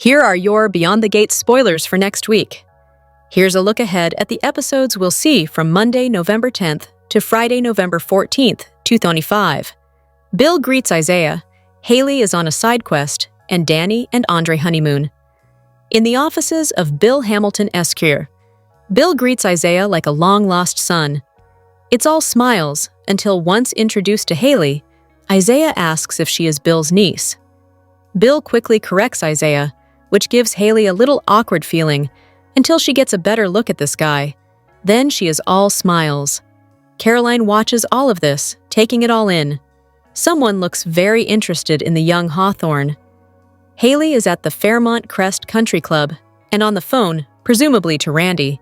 Here are your Beyond the Gates spoilers for next week. Here's a look ahead at the episodes we'll see from Monday, November 10th to Friday, November 14th, 2025. Bill greets Isaiah, Haley is on a side quest, and Dani and Andre honeymoon. In the offices of Bill Hamilton Esquire, Bill greets Isaiah like a long-lost son. It's all smiles until once introduced to Haley, Isaiah asks if she is Bill's niece. Bill quickly corrects Isaiah, which gives Haley a little awkward feeling until she gets a better look at this guy. Then she is all smiles. Caroline watches all of this, taking it all in. Someone looks very interested in the young Hawthorne. Haley is at the Fairmont Crest Country Club and on the phone, presumably to Randy,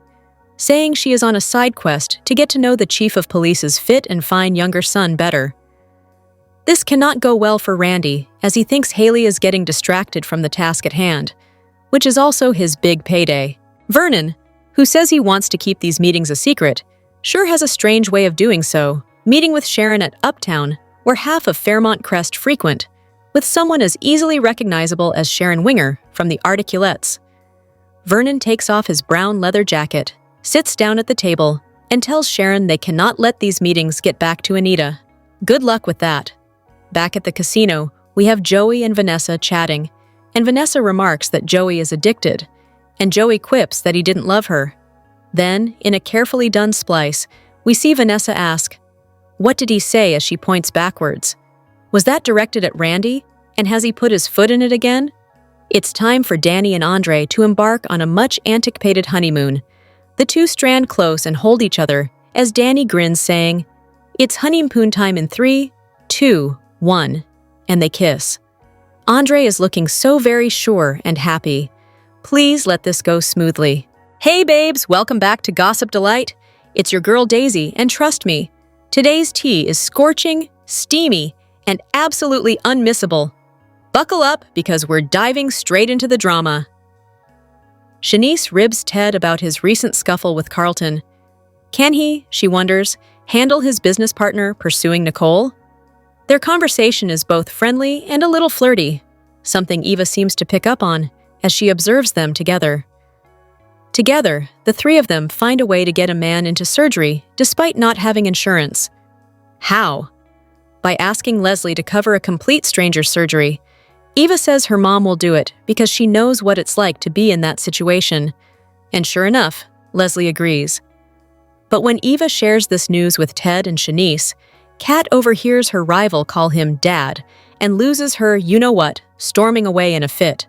saying she is on a side quest to get to know the chief of police's fit and fine younger son better. This cannot go well for Randy, as he thinks Haley is getting distracted from the task at hand, which is also his big payday. Vernon, who says he wants to keep these meetings a secret, sure has a strange way of doing so, meeting with Sharon at Uptown, where half of Fairmont Crest frequent, with someone as easily recognizable as Sharon Winger from the Articulettes. Vernon takes off his brown leather jacket, sits down at the table, and tells Sharon they cannot let these meetings get back to Anita. Good luck with that. Back at the casino, we have Joey and Vanessa chatting, and Vanessa remarks that Joey is addicted, and Joey quips that he didn't love her. Then, in a carefully done splice, we see Vanessa ask, "What did he say?" as she points backwards. Was that directed at Randy, and has he put his foot in it again? It's time for Dani and Andre to embark on a much-anticipated honeymoon. The two strand close and hold each other, as Dani grins saying, "It's honeymoon time in 3, 2, 1, and they kiss. Andre is looking so very sure and happy. Please let this go smoothly. Hey babes, welcome back to Gossip Delight. It's your girl Daisy, and trust me, today's tea is scorching, steamy, and absolutely unmissable. Buckle up because we're diving straight into the drama. Shanice ribs Ted about his recent scuffle with Carlton. Can he, she wonders, handle his business partner pursuing Nicole? Their conversation is both friendly and a little flirty, something Eva seems to pick up on as she observes them together. Together, the three of them find a way to get a man into surgery despite not having insurance. How? By asking Leslie to cover a complete stranger's surgery. Eva says her mom will do it because she knows what it's like to be in that situation. And sure enough, Leslie agrees. But when Eva shares this news with Ted and Shanice, Kat overhears her rival call him Dad and loses her you-know-what, storming away in a fit.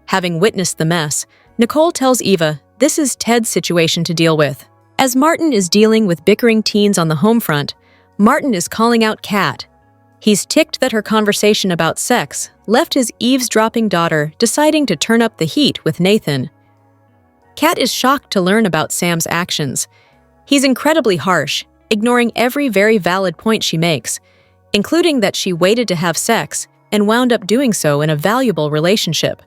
Having witnessed the mess, Nicole tells Eva this is Ted's situation to deal with. As Martin is dealing with bickering teens on the home front, Martin is calling out Kat. He's ticked that her conversation about sex left his eavesdropping daughter deciding to turn up the heat with Nathan. Kat is shocked to learn about Sam's actions. He's incredibly harsh, ignoring every very valid point she makes, including that she waited to have sex and wound up doing so in a valuable relationship.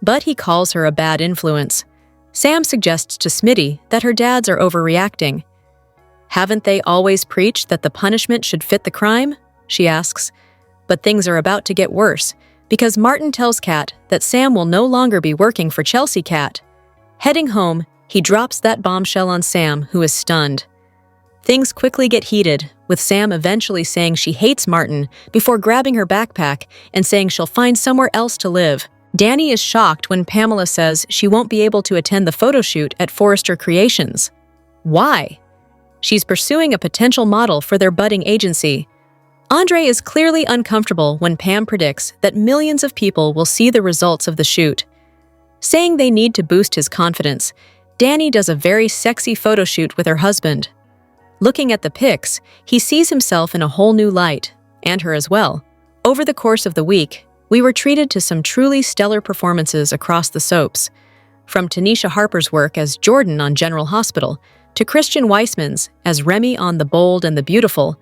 But he calls her a bad influence. Sam suggests to Smitty that her dads are overreacting. Haven't they always preached that the punishment should fit the crime? She asks. But things are about to get worse, because Martin tells Kat that Sam will no longer be working for Chelsea Cat. Heading home, he drops that bombshell on Sam, who is stunned. Things quickly get heated, with Sam eventually saying she hates Martin before grabbing her backpack and saying she'll find somewhere else to live. Dani is shocked when Pamela says she won't be able to attend the photo shoot at Forrester Creations. Why? She's pursuing a potential model for their budding agency. Andre is clearly uncomfortable when Pam predicts that millions of people will see the results of the shoot. Saying they need to boost his confidence, Dani does a very sexy photo shoot with her husband. Looking at the pics, he sees himself in a whole new light, and her as well. Over the course of the week, we were treated to some truly stellar performances across the soaps. From Tanisha Harper's work as Jordan on General Hospital to Christian Weissman's as Remy on The Bold and the Beautiful,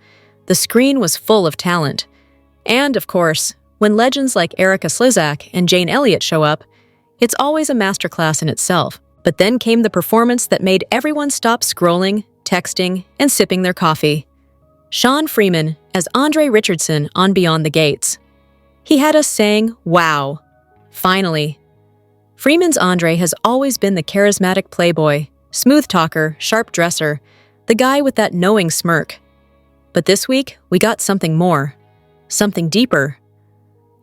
the screen was full of talent. And, of course, when legends like Erica Slizak and Jane Elliott show up, it's always a masterclass in itself. But then came the performance that made everyone stop scrolling, texting, and sipping their coffee. Sean Freeman as Andre Richardson on Beyond the Gates. He had us saying, wow. Finally. Freeman's Andre has always been the charismatic playboy, smooth talker, sharp dresser, the guy with that knowing smirk. But this week, we got something more. Something deeper.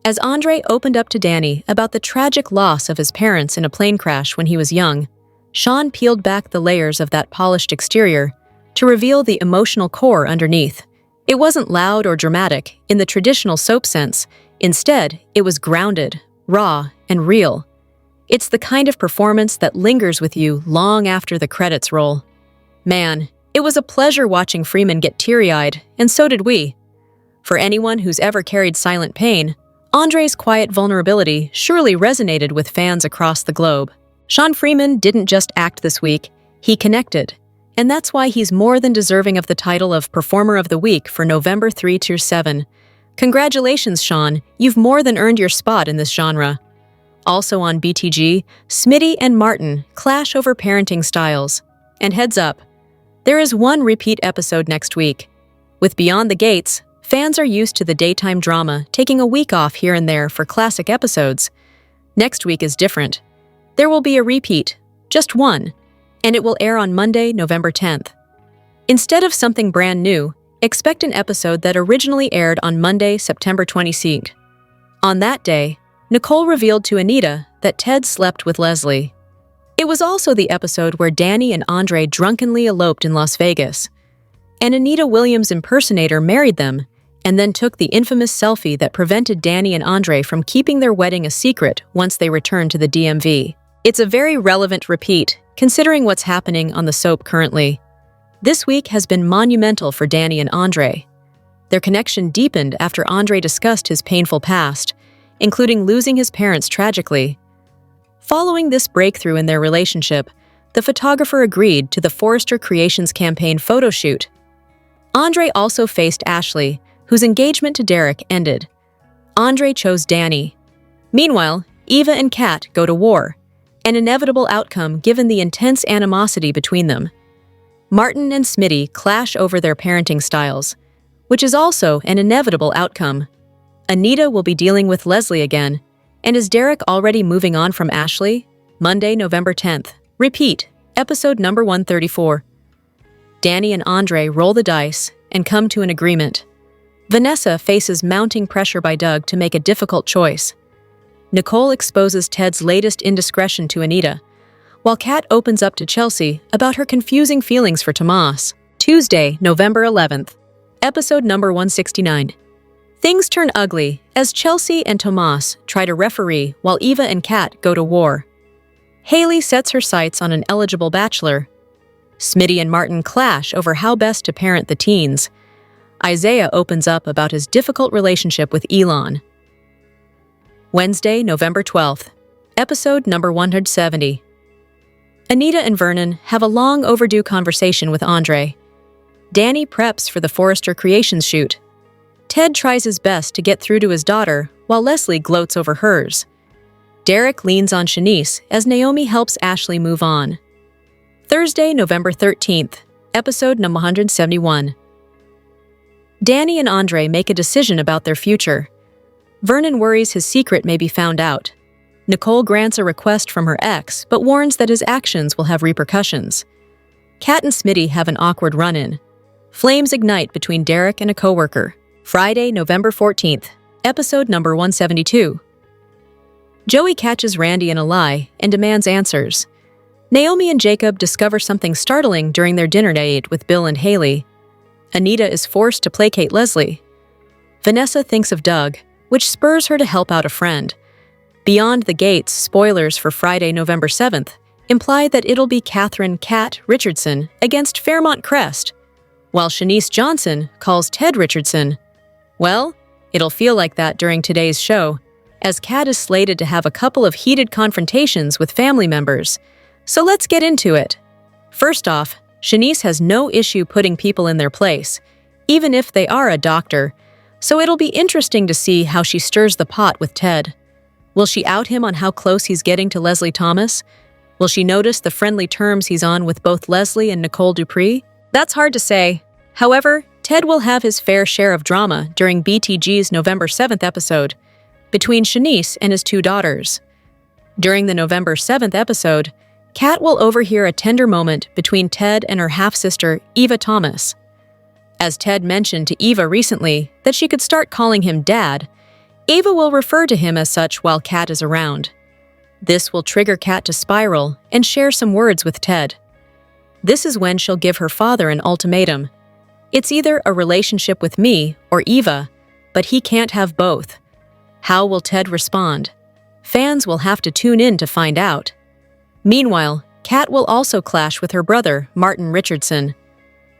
As Andre opened up to Dani about the tragic loss of his parents in a plane crash when he was young, Sean peeled back the layers of that polished exterior to reveal the emotional core underneath. It wasn't loud or dramatic in the traditional soap sense. Instead, it was grounded, raw, and real. It's the kind of performance that lingers with you long after the credits roll. Man, it was a pleasure watching Freeman get teary-eyed, and so did we. For anyone who's ever carried silent pain, Andre's quiet vulnerability surely resonated with fans across the globe. Sean Freeman didn't just act this week, he connected. And that's why he's more than deserving of the title of Performer of the Week for November 3-7. Congratulations, Sean, you've more than earned your spot in this genre. Also on BTG, Smitty and Martin clash over parenting styles. And heads up, there is one repeat episode next week. With Beyond the Gates, fans are used to the daytime drama taking a week off here and there for classic episodes. Next week is different. There will be a repeat, just one, and it will air on Monday, November 10th. Instead of something brand new, expect an episode that originally aired on Monday, September 22nd. On that day, Nicole revealed to Anita that Ted slept with Leslie. It was also the episode where Dani and Andre drunkenly eloped in Las Vegas. An Anita Williams impersonator married them and then took the infamous selfie that prevented Dani and Andre from keeping their wedding a secret once they returned to the DMV. It's a very relevant repeat, considering what's happening on the soap currently. This week has been monumental for Dani and Andre. Their connection deepened after Andre discussed his painful past, including losing his parents tragically. Following this breakthrough in their relationship, the photographer agreed to the Forrester Creations campaign photo shoot. Andre also faced Ashley, whose engagement to Derek ended. Andre chose Dani. Meanwhile, Eva and Kat go to war, an inevitable outcome given the intense animosity between them. Martin and Smitty clash over their parenting styles, which is also an inevitable outcome. Anita will be dealing with Leslie again, and is Derek already moving on from Ashley? Monday, November 10th. Repeat, episode number 134. Dani and Andre roll the dice and come to an agreement. Vanessa faces mounting pressure by Doug to make a difficult choice. Nicole exposes Ted's latest indiscretion to Anita, while Kat opens up to Chelsea about her confusing feelings for Tomas. Tuesday, November 11th. Episode number 169. Things turn ugly as Chelsea and Tomas try to referee while Eva and Kat go to war. Haley sets her sights on an eligible bachelor. Smitty and Martin clash over how best to parent the teens. Isaiah opens up about his difficult relationship with Elon. Wednesday, November 12th. Episode number 170. Anita and Vernon have a long overdue conversation with Andre. Dani preps for the Forrester Creations shoot. Ted tries his best to get through to his daughter, while Leslie gloats over hers. Derek leans on Shanice as Naomi helps Ashley move on. Thursday, November 13th. Episode number 171. Dani and Andre make a decision about their future. Vernon worries his secret may be found out. Nicole grants a request from her ex, but warns that his actions will have repercussions. Kat and Smitty have an awkward run-in. Flames ignite between Derek and a coworker. Friday, November 14th. Episode number 172. Joey catches Randy in a lie and demands answers. Naomi and Jacob discover something startling during their dinner date with Bill and Haley. Anita is forced to placate Leslie. Vanessa thinks of Doug, which spurs her to help out a friend. Beyond the Gates spoilers for Friday, November 7th imply that it'll be Catherine "Kat" Richardson against Fairmont Crest, while Shanice Johnson calls Ted Richardson. Well, it'll feel like that during today's show, as Kat is slated to have a couple of heated confrontations with family members. So let's get into it. First off, Shanice has no issue putting people in their place, even if they are a doctor, so it'll be interesting to see how she stirs the pot with Ted. Will she out him on how close he's getting to Leslie Thomas? Will she notice the friendly terms he's on with both Leslie and Nicole Dupree? That's hard to say. However, Ted will have his fair share of drama during BTG's November 7th episode, between Shanice and his two daughters. During the November 7th episode, Kat will overhear a tender moment between Ted and her half-sister, Eva Thomas. As Ted mentioned to Eva recently that she could start calling him Dad, Eva will refer to him as such while Kat is around. This will trigger Kat to spiral and share some words with Ted. This is when she'll give her father an ultimatum. It's either a relationship with me or Eva, but he can't have both. How will Ted respond? Fans will have to tune in to find out. Meanwhile, Kat will also clash with her brother, Martin Richardson.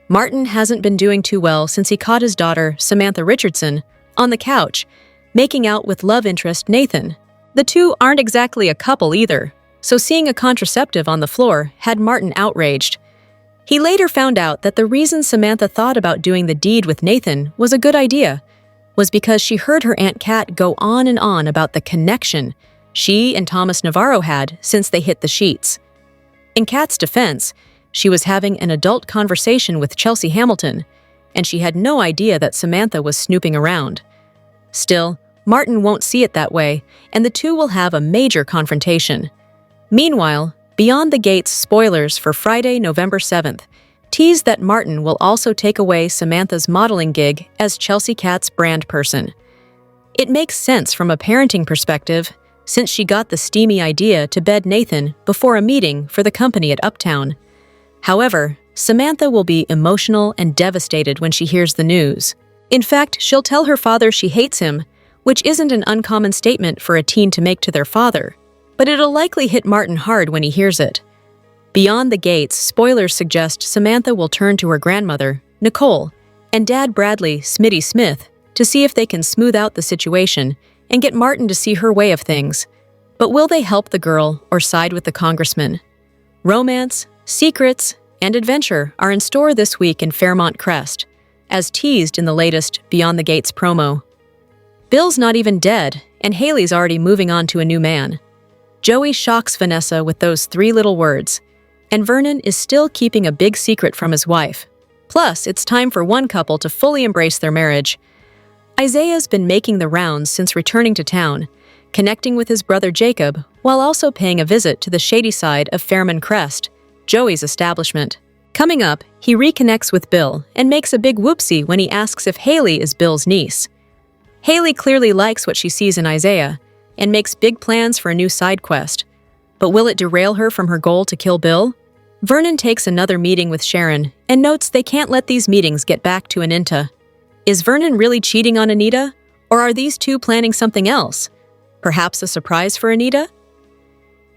Martin hasn't been doing too well since he caught his daughter, Samantha Richardson, on the couch, making out with love interest Nathan. The two aren't exactly a couple either, so seeing a contraceptive on the floor had Martin outraged. He later found out that the reason Samantha thought about doing the deed with Nathan was a good idea, was because she heard her Aunt Kat go on and on about the connection she and Thomas Navarro had since they hit the sheets. In Kat's defense, she was having an adult conversation with Chelsea Hamilton, and she had no idea that Samantha was snooping around. Still, Martin won't see it that way, and the two will have a major confrontation. Meanwhile, Beyond the Gates spoilers for Friday, November 7th, tease that Martin will also take away Samantha's modeling gig as Chelsea Kat's brand person. It makes sense from a parenting perspective, since she got the steamy idea to bed Nathan before a meeting for the company at Uptown. However, Samantha will be emotional and devastated when she hears the news. In fact, she'll tell her father she hates him, which isn't an uncommon statement for a teen to make to their father, but it'll likely hit Martin hard when he hears it. Beyond the Gates, spoilers suggest Samantha will turn to her grandmother, Nicole, and Dad Bradley, Smitty Smith, to see if they can smooth out the situation and get Martin to see her way of things. But will they help the girl or side with the congressman? Romance, secrets, and adventure are in store this week in Fairmont Crest, as teased in the latest Beyond the Gates promo. Bill's not even dead, and Haley's already moving on to a new man. Joey shocks Vanessa with those 3 little words, and Vernon is still keeping a big secret from his wife. Plus, it's time for one couple to fully embrace their marriage. Isaiah's been making the rounds since returning to town, connecting with his brother Jacob, while also paying a visit to the shady side of Fairmont Crest, Joey's establishment. Coming up, he reconnects with Bill and makes a big whoopsie when he asks if Haley is Bill's niece. Haley clearly likes what she sees in Isaiah and makes big plans for a new side quest. But will it derail her from her goal to kill Bill? Vernon takes another meeting with Sharon and notes they can't let these meetings get back to Anita. Is Vernon really cheating on Anita, or are these two planning something else? Perhaps a surprise for Anita?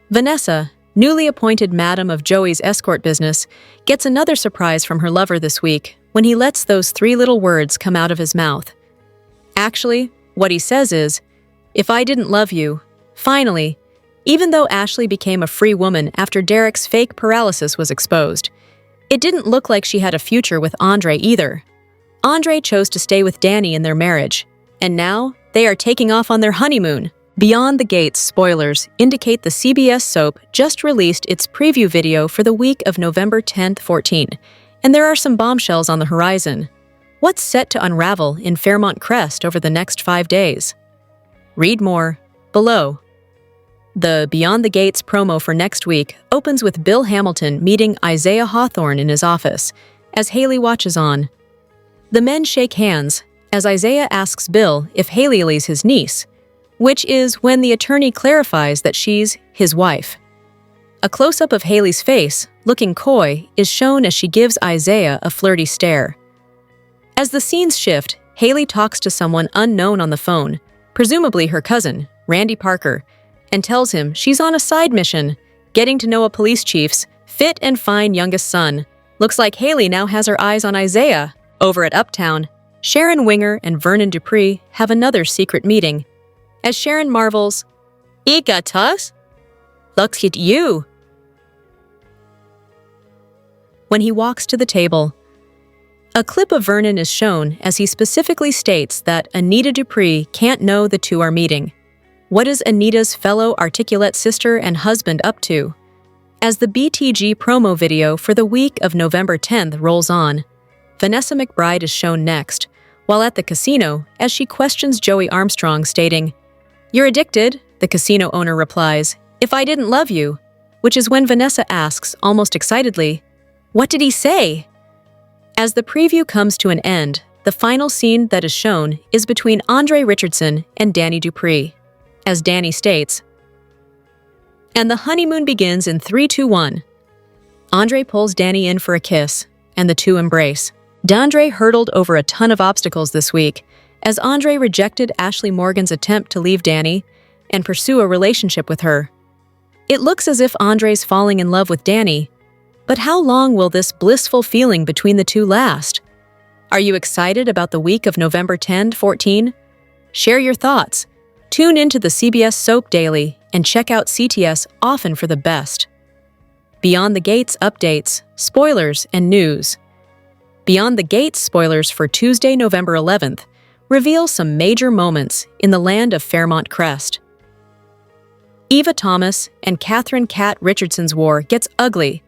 Vanessa, newly appointed madam of Joey's escort business, gets another surprise from her lover this week when he lets those 3 little words come out of his mouth. Actually, what he says is, "If I didn't love you," finally, even though Ashley became a free woman after Derek's fake paralysis was exposed. It didn't look like she had a future with Andre either. Andre chose to stay with Danny in their marriage, and now they are taking off on their honeymoon. Beyond the Gates spoilers indicate the CBS soap just released its preview video for the week of November 10th, 14, and there are some bombshells on the horizon. What's set to unravel in Fairmont Crest over the next 5 days? Read more below. The Beyond the Gates promo for next week opens with Bill Hamilton meeting Isaiah Hawthorne in his office, as Haley watches on. The men shake hands, as Isaiah asks Bill if Haley is his niece, which is when the attorney clarifies that she's his wife. A close-up of Haley's face, looking coy, is shown as she gives Isaiah a flirty stare. As the scenes shift, Haley talks to someone unknown on the phone, presumably her cousin, Randy Parker, and tells him she's on a side mission, getting to know a police chief's fit and fine youngest son. Looks like Haley now has her eyes on Isaiah. Over at Uptown, Sharon Winger and Vernon Dupree have another secret meeting. As Sharon marvels, "Ika Tuss? Looks at you." When he walks to the table, a clip of Vernon is shown as he specifically states that Anita Dupree can't know the two are meeting. What is Anita's fellow articulate sister and husband up to? As the BTG promo video for the week of November 10th rolls on, Vanessa McBride is shown next, while at the casino as she questions Joey Armstrong, stating, "You're addicted," the casino owner replies, "If I didn't love you," which is when Vanessa asks, almost excitedly, "What did he say?" As the preview comes to an end, the final scene that is shown is between Andre Richardson and Danny Dupree. As Danny states, "And the honeymoon begins in 3, 2, 1. Andre pulls Danny in for a kiss, and the two embrace. D'Andre hurdled over a ton of obstacles this week, as Andre rejected Ashley Morgan's attempt to leave Danny and pursue a relationship with her. It looks as if Andre's falling in love with Danny, but how long will this blissful feeling between the two last? Are you excited about the week of November 10 to 14? Share your thoughts. Tune into the CBS Soap Daily and check out CTS often for the best. Beyond the Gates updates, spoilers, and news. Beyond the Gates spoilers for Tuesday, November 11th, reveal some major moments in the land of Fairmont Crest. Eva Thomas and Catherine Cat Richardson's war gets ugly,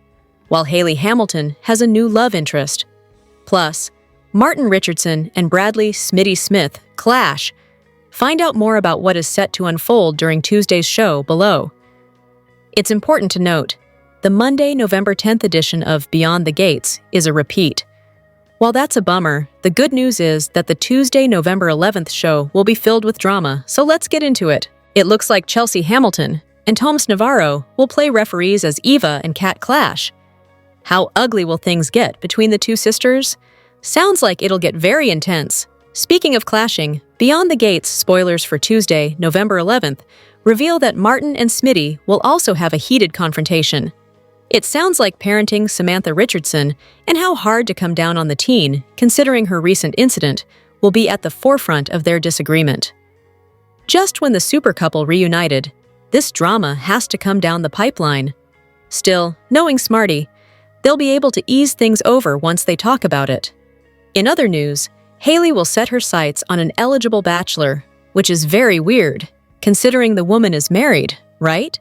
while Haley Hamilton has a new love interest. Plus, Martin Richardson and Bradley Smitty Smith clash. Find out more about what is set to unfold during Tuesday's show below. It's important to note, the Monday, November 10th edition of Beyond the Gates is a repeat. While that's a bummer, the good news is that the Tuesday, November 11th show will be filled with drama, so let's get into it. It looks like Chelsea Hamilton and Thomas Navarro will play referees as Eva and Kat clash. How ugly will things get between the two sisters? Sounds like it'll get very intense. Speaking of clashing, Beyond the Gates spoilers for Tuesday, November 11th, reveal that Martin and Smitty will also have a heated confrontation. It sounds like parenting Samantha Richardson and how hard to come down on the teen, considering her recent incident, will be at the forefront of their disagreement. Just when the super couple reunited, this drama has to come down the pipeline. Still, knowing Smarty, they'll be able to ease things over once they talk about it. In other news, Haley will set her sights on an eligible bachelor, which is very weird, considering the woman is married, right?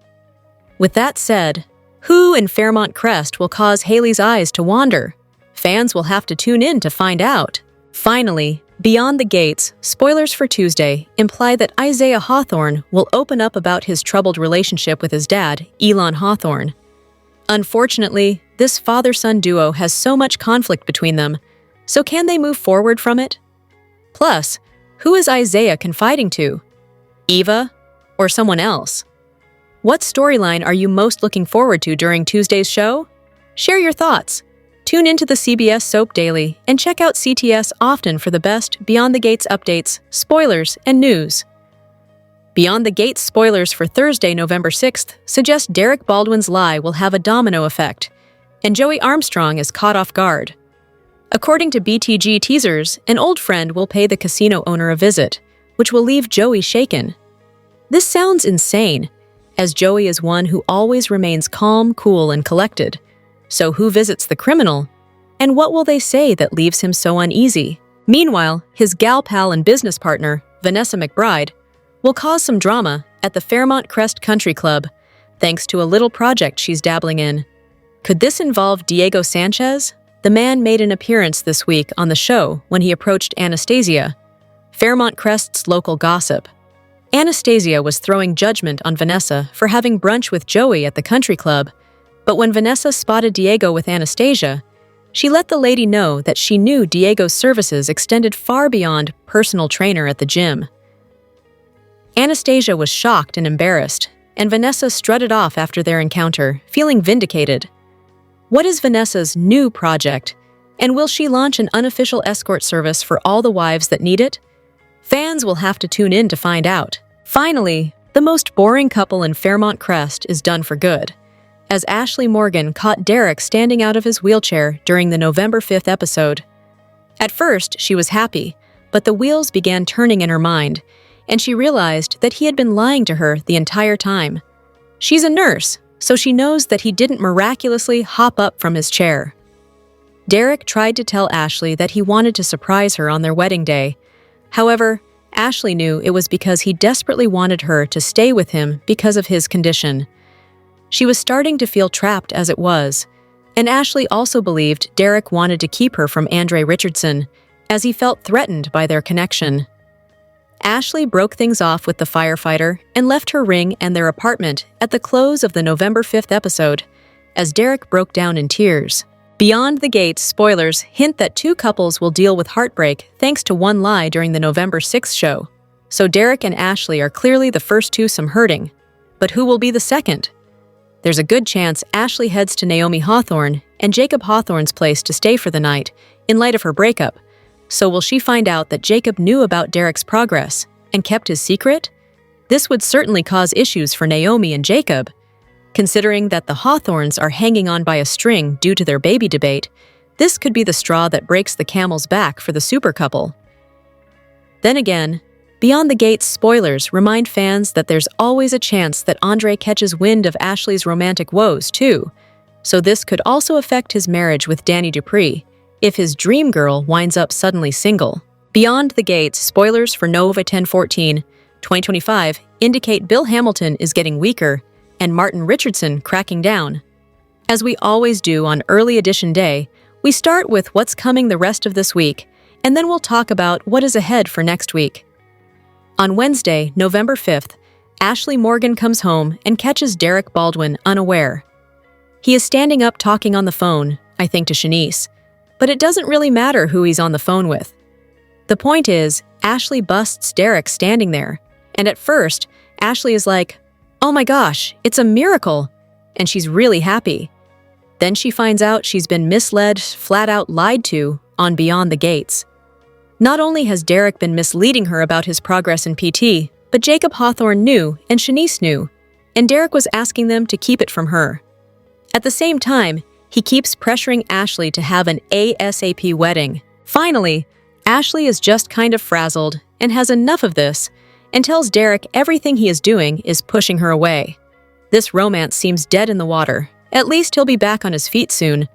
With that said, who in Fairmont Crest will cause Haley's eyes to wander? Fans will have to tune in to find out. Finally, Beyond the Gates, spoilers for Tuesday imply that Isaiah Hawthorne will open up about his troubled relationship with his dad, Elon Hawthorne. Unfortunately, this father-son duo has so much conflict between them, so can they move forward from it? Plus, who is Isaiah confiding to? Eva or someone else? What storyline are you most looking forward to during Tuesday's show? Share your thoughts. Tune into the CBS Soap Daily and check out CTS often for the best Beyond the Gates updates, spoilers, and news. Beyond the Gates spoilers for Thursday, November 6th suggest Derek Baldwin's lie will have a domino effect, and Joey Armstrong is caught off guard. According to BTG teasers, an old friend will pay the casino owner a visit, which will leave Joey shaken. This sounds insane, as Joey is one who always remains calm, cool, and collected. So who visits the criminal? And what will they say that leaves him so uneasy? Meanwhile, his gal pal and business partner, Vanessa McBride, will cause some drama at the Fairmont Crest Country Club, thanks to a little project she's dabbling in. Could this involve Diego Sanchez? The man made an appearance this week on the show when he approached Anastasia, Fairmont Crest's local gossip. Anastasia was throwing judgment on Vanessa for having brunch with Joey at the country club, but when Vanessa spotted Diego with Anastasia, she let the lady know that she knew Diego's services extended far beyond personal trainer at the gym. Anastasia was shocked and embarrassed, and Vanessa strutted off after their encounter, feeling vindicated. What is Vanessa's new project, and will she launch an unofficial escort service for all the wives that need it? Fans will have to tune in to find out. Finally, the most boring couple in Fairmont Crest is done for good, as Ashley Morgan caught Derek standing out of his wheelchair during the November 5th episode. At first, she was happy, but the wheels began turning in her mind, and she realized that he had been lying to her the entire time. She's a nurse, so she knows that he didn't miraculously hop up from his chair. Derek tried to tell Ashley that he wanted to surprise her on their wedding day. However, Ashley knew it was because he desperately wanted her to stay with him because of his condition. She was starting to feel trapped as it was, and Ashley also believed Derek wanted to keep her from Andre Richardson, as he felt threatened by their connection. Ashley broke things off with the firefighter and left her ring and their apartment at the close of the November 5th episode, as Derek broke down in tears. Beyond the Gates spoilers hint that two couples will deal with heartbreak thanks to one lie during the November 6th show. So Derek and Ashley are clearly the first twosome hurting. But who will be the second? There's a good chance Ashley heads to Naomi Hawthorne and Jacob Hawthorne's place to stay for the night, in light of her breakup. So will she find out that Jacob knew about Derek's progress and kept his secret? This would certainly cause issues for Naomi and Jacob. Considering that the Hawthornes are hanging on by a string due to their baby debate, this could be the straw that breaks the camel's back for the super couple. Then again, Beyond the Gates spoilers remind fans that there's always a chance that Andre catches wind of Ashley's romantic woes, too. So this could also affect his marriage with Danny Dupree, if his dream girl winds up suddenly single. Beyond the Gates spoilers for Nova 10/14, 2025 indicate Bill Hamilton is getting weaker and Martin Richardson cracking down. As we always do on Early Edition Day, we start with what's coming the rest of this week, and then we'll talk about what is ahead for next week. On Wednesday, November 5th, Ashley Morgan comes home and catches Derek Baldwin unaware. He is standing up talking on the phone, I think to Shanice, but it doesn't really matter who he's on the phone with. The point is, Ashley busts Derek standing there, and at first, Ashley is like, "Oh my gosh, it's a miracle," and she's really happy. Then she finds out she's been misled, flat out lied to, on Beyond the Gates. Not only has Derek been misleading her about his progress in PT, but Jacob Hawthorne knew and Shanice knew, and Derek was asking them to keep it from her. At the same time, he keeps pressuring Ashley to have an ASAP wedding. Finally, Ashley is just kind of frazzled and has enough of this, and tells Derek everything he is doing is pushing her away. This romance seems dead in the water. At least he'll be back on his feet soon.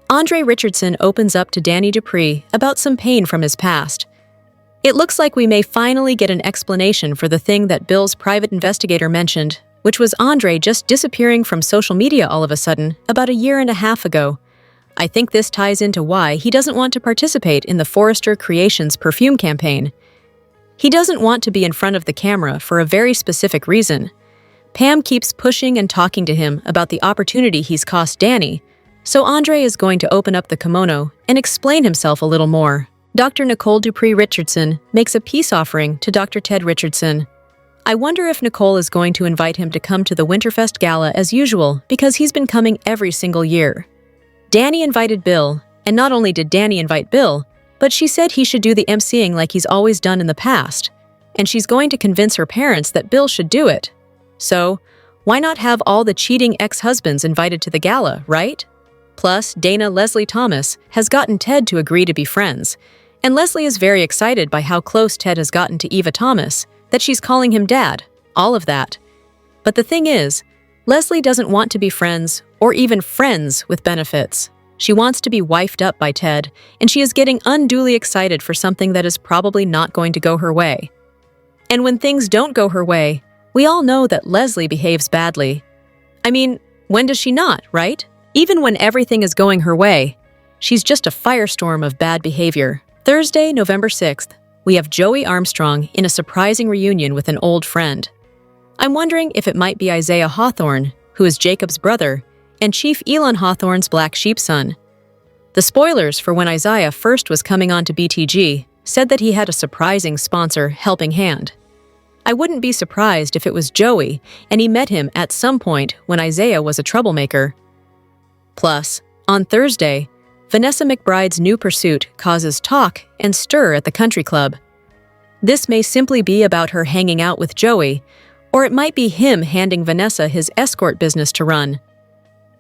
Andre Richardson opens up to Danny Dupree about some pain from his past. It looks like we may finally get an explanation for the thing that Bill's private investigator mentioned, which was Andre just disappearing from social media all of a sudden about a year and a half ago. I think this ties into why he doesn't want to participate in the Forrester Creations perfume campaign. He doesn't want to be in front of the camera for a very specific reason. Pam keeps pushing and talking to him about the opportunity he's cost Danny, so Andre is going to open up the kimono and explain himself a little more. Dr. Nicole Dupree Richardson makes a peace offering to Dr. Ted Richardson. I wonder if Nicole is going to invite him to come to the Winterfest Gala as usual, because he's been coming every single year. Danny invited Bill, and not only did Danny invite Bill, but she said he should do the emceeing like he's always done in the past, and she's going to convince her parents that Bill should do it. So, why not have all the cheating ex-husbands invited to the gala, right? Plus, Dana Leslie Thomas has gotten Ted to agree to be friends, and Leslie is very excited by how close Ted has gotten to Eva Thomas, that she's calling him Dad, all of that. But the thing is, Leslie doesn't want to be friends, or even friends with benefits. She wants to be wifed up by Ted, and she is getting unduly excited for something that is probably not going to go her way. And when things don't go her way, we all know that Leslie behaves badly. I mean, when does she not, right? Even when everything is going her way, she's just a firestorm of bad behavior. Thursday, November 6th, we have Joey Armstrong in a surprising reunion with an old friend. I'm wondering if it might be Isaiah Hawthorne, who is Jacob's brother, and Chief Elon Hawthorne's black sheep son. The spoilers for when Isaiah first was coming on to BTG said that he had a surprising sponsor helping hand. I wouldn't be surprised if it was Joey and he met him at some point when Isaiah was a troublemaker. Plus, on Thursday, Vanessa McBride's new pursuit causes talk and stir at the country club. This may simply be about her hanging out with Joey, or it might be him handing Vanessa his escort business to run.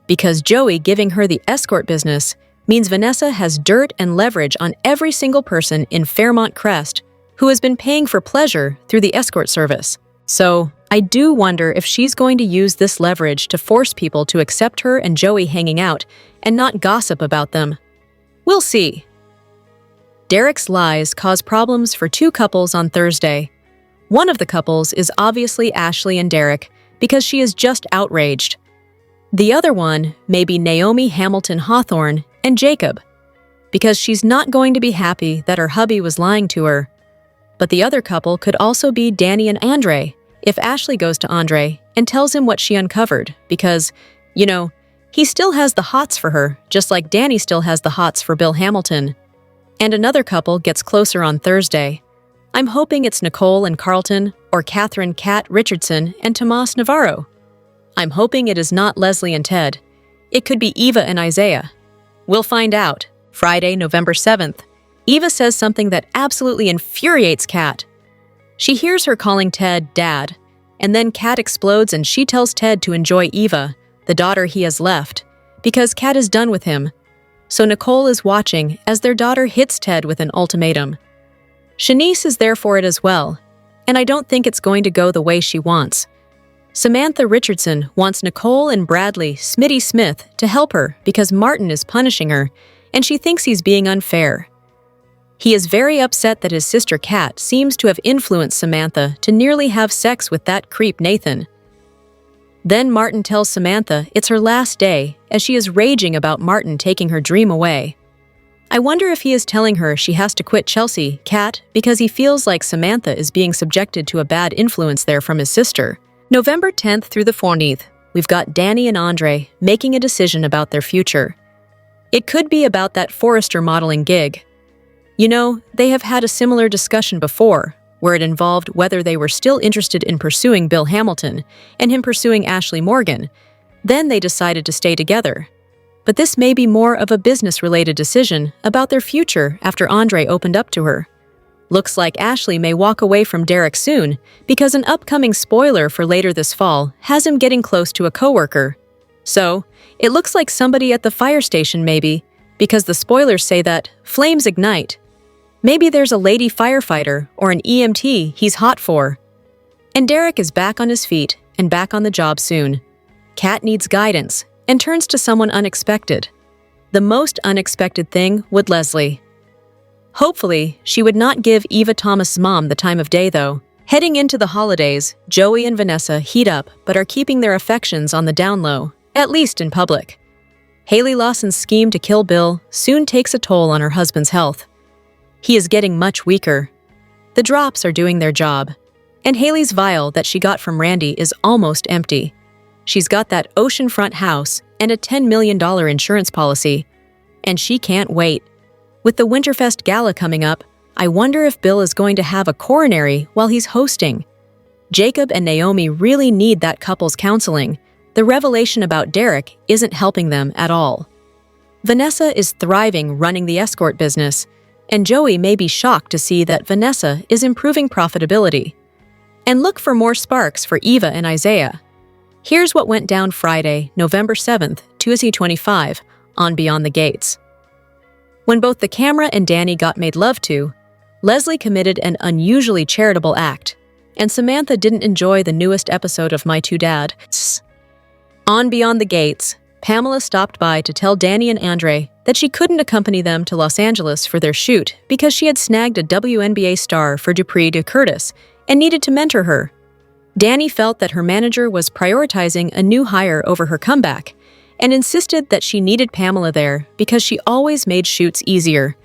Because Joey giving her the escort business means Vanessa has dirt and leverage on every single person in Fairmont Crest who has been paying for pleasure through the escort service. So, I do wonder if she's going to use this leverage to force people to accept her and Joey hanging out and not gossip about them. We'll see. Derek's lies cause problems for two couples on Thursday. One of the couples is obviously Ashley and Derek because she is just outraged. The other one may be Naomi Hamilton Hawthorne and Jacob, because she's not going to be happy that her hubby was lying to her. But the other couple could also be Dani and Andre, if Ashley goes to Andre and tells him what she uncovered, because, he still has the hots for her, just like Dani still has the hots for Bill Hamilton. And another couple gets closer on Thursday. I'm hoping it's Nicole and Carlton, or Catherine Kat Richardson and Tomas Navarro. I'm hoping it is not Leslie and Ted. It could be Eva and Isaiah. We'll find out. Friday, November 7th. Eva says something that absolutely infuriates Kat. She hears her calling Ted Dad, and then Kat explodes and she tells Ted to enjoy Eva, the daughter he has left, because Kat is done with him. So Nicole is watching as their daughter hits Ted with an ultimatum. Shanice is there for it as well, and I don't think it's going to go the way she wants. Samantha Richardson wants Nicole and Bradley Smitty Smith to help her because Martin is punishing her, and she thinks he's being unfair. He is very upset that his sister Kat seems to have influenced Samantha to nearly have sex with that creep Nathan. Then Martin tells Samantha it's her last day as she is raging about Martin taking her dream away. I wonder if he is telling her she has to quit Chelsea, Kat, because he feels like Samantha is being subjected to a bad influence there from his sister. November 10th through the 14th, we've got Dani and Andre making a decision about their future. It could be about that Forrester modeling gig. They have had a similar discussion before, where it involved whether they were still interested in pursuing Bill Hamilton and him pursuing Ashley Morgan. Then they decided to stay together. But this may be more of a business-related decision about their future after Andre opened up to her. Looks like Ashley may walk away from Derek soon because an upcoming spoiler for later this fall has him getting close to a coworker. So, it looks like somebody at the fire station maybe, because the spoilers say that flames ignite. Maybe there's a lady firefighter or an EMT he's hot for. And Derek is back on his feet and back on the job soon. Kat needs guidance and turns to someone unexpected. The most unexpected thing would Leslie. Hopefully, she would not give Eva Thomas' mom the time of day though. Heading into the holidays, Joey and Vanessa heat up but are keeping their affections on the down low, at least in public. Haley Lawson's scheme to kill Bill soon takes a toll on her husband's health. He is getting much weaker. The drops are doing their job, and Haley's vial that she got from Randy is almost empty. She's got that oceanfront house and a $10 million insurance policy, and she can't wait. With the Winterfest Gala coming up, I wonder if Bill is going to have a coronary while he's hosting. Jacob and Naomi really need that couple's counseling. The revelation about Derek isn't helping them at all. Vanessa is thriving running the escort business, and Joey may be shocked to see that Vanessa is improving profitability. And look for more sparks for Eva and Isaiah. Here's what went down Friday, November 7th, 2025, on Beyond the Gates. When both the camera and Dani got made love to, Leslie committed an unusually charitable act, and Samantha didn't enjoy the newest episode of My Two Dads. On Beyond the Gates, Pamela stopped by to tell Dani and Andre that she couldn't accompany them to Los Angeles for their shoot because she had snagged a WNBA star for Dupree de Curtis and needed to mentor her. Dani felt that her manager was prioritizing a new hire over her comeback and insisted that she needed Pamela there because she always made shoots easier.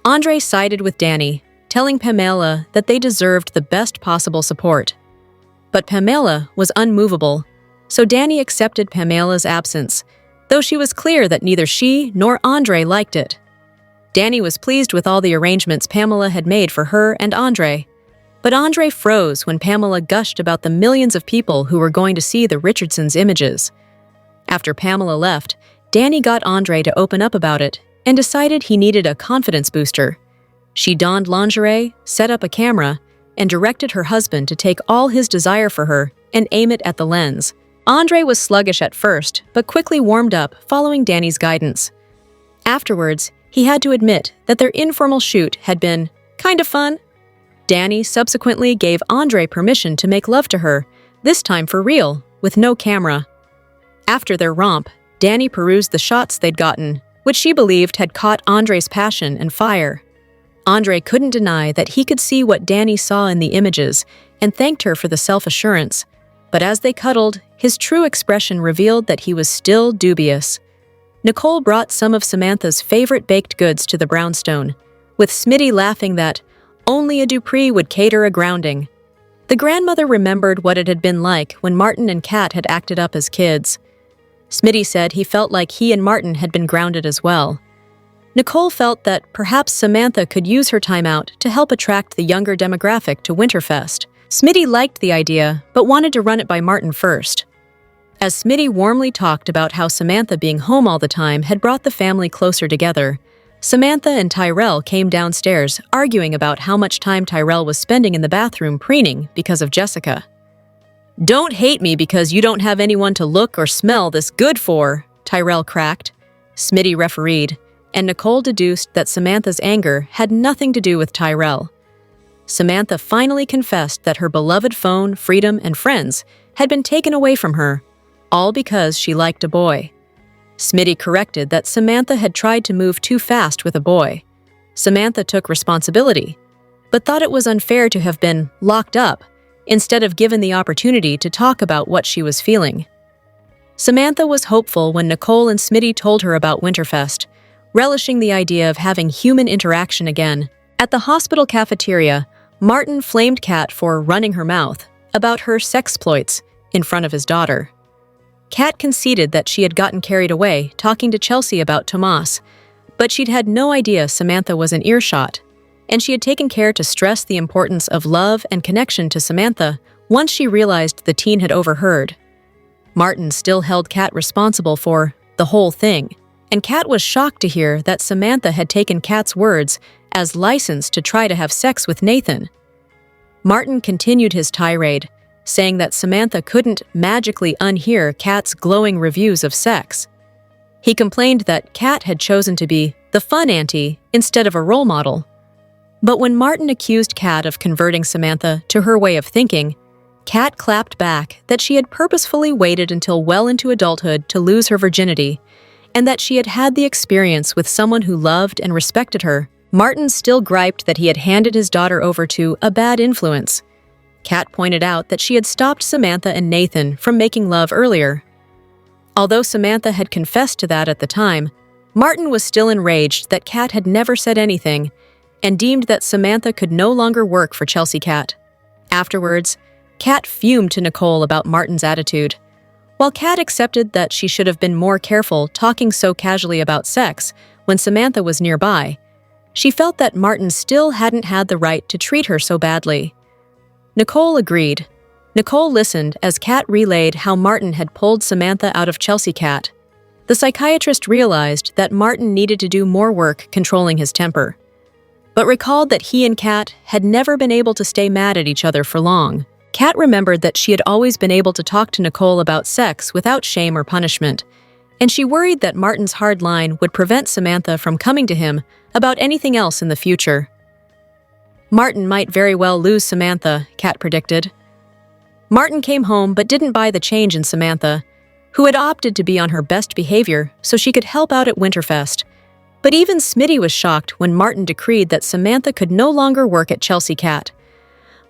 Andre sided with Dani, telling Pamela that they deserved the best possible support. But Pamela was unmovable, so Dani accepted Pamela's absence, though she was clear that neither she nor Andre liked it. Dani was pleased with all the arrangements Pamela had made for her and Andre, but Andre froze when Pamela gushed about the millions of people who were going to see the Richardsons' images. After Pamela left, Dani got Andre to open up about it and decided he needed a confidence booster. She donned lingerie, set up a camera, and directed her husband to take all his desire for her and aim it at the lens. Andre was sluggish at first, but quickly warmed up following Dani's guidance. Afterwards, he had to admit that their informal shoot had been kind of fun. Dani subsequently gave Andre permission to make love to her, this time for real, with no camera. After their romp, Dani perused the shots they'd gotten, which she believed had caught Andre's passion and fire. Andre couldn't deny that he could see what Dani saw in the images and thanked her for the self-assurance. But as they cuddled, his true expression revealed that he was still dubious. Nicole brought some of Samantha's favorite baked goods to the brownstone, with Smitty laughing that Only a Dupree would cater a grounding. The grandmother remembered what it had been like when Martin and Kat had acted up as kids. Smitty said he felt like he and Martin had been grounded as well. Nicole felt that perhaps Samantha could use her time out to help attract the younger demographic to Winterfest. Smitty liked the idea, but wanted to run it by Martin first. As Smitty warmly talked about how Samantha being home all the time had brought the family closer together, Samantha and Tyrell came downstairs arguing about how much time Tyrell was spending in the bathroom preening because of Jessica. "Don't hate me because you don't have anyone to look or smell this good for," Tyrell cracked. Smitty refereed, and Nicole deduced that Samantha's anger had nothing to do with Tyrell. Samantha finally confessed that her beloved phone, freedom, and friends had been taken away from her, all because she liked a boy. Smitty corrected that Samantha had tried to move too fast with a boy. Samantha took responsibility, but thought it was unfair to have been locked up instead of given the opportunity to talk about what she was feeling. Samantha was hopeful when Nicole and Smitty told her about Winterfest, relishing the idea of having human interaction again. At the hospital cafeteria, Martin flamed Kat for running her mouth about her sexploits in front of his daughter. Kat conceded that she had gotten carried away talking to Chelsea about Tomas, but she'd had no idea Samantha was in earshot, and she had taken care to stress the importance of love and connection to Samantha once she realized the teen had overheard. Martin still held Kat responsible for the whole thing, and Kat was shocked to hear that Samantha had taken Kat's words as license to try to have sex with Nathan. Martin continued his tirade, saying that Samantha couldn't magically unhear Kat's glowing reviews of sex. He complained that Kat had chosen to be the fun auntie instead of a role model. But when Martin accused Kat of converting Samantha to her way of thinking, Kat clapped back that she had purposefully waited until well into adulthood to lose her virginity, and that she had had the experience with someone who loved and respected her. Martin still griped that he had handed his daughter over to a bad influence. Kat pointed out that she had stopped Samantha and Nathan from making love earlier. Although Samantha had confessed to that at the time, Martin was still enraged that Kat had never said anything and deemed that Samantha could no longer work for Chelsea Kat. Afterwards, Kat fumed to Nicole about Martin's attitude. While Kat accepted that she should have been more careful talking so casually about sex when Samantha was nearby, she felt that Martin still hadn't had the right to treat her so badly. Nicole agreed. Nicole listened as Kat relayed how Martin had pulled Samantha out of Chelsea Kat. The psychiatrist realized that Martin needed to do more work controlling his temper, but recalled that he and Kat had never been able to stay mad at each other for long. Kat remembered that she had always been able to talk to Nicole about sex without shame or punishment, and she worried that Martin's hard line would prevent Samantha from coming to him about anything else in the future. Martin might very well lose Samantha, Kat predicted. Martin came home but didn't buy the change in Samantha, who had opted to be on her best behavior so she could help out at Winterfest. But even Smitty was shocked when Martin decreed that Samantha could no longer work at Chelsea Kat.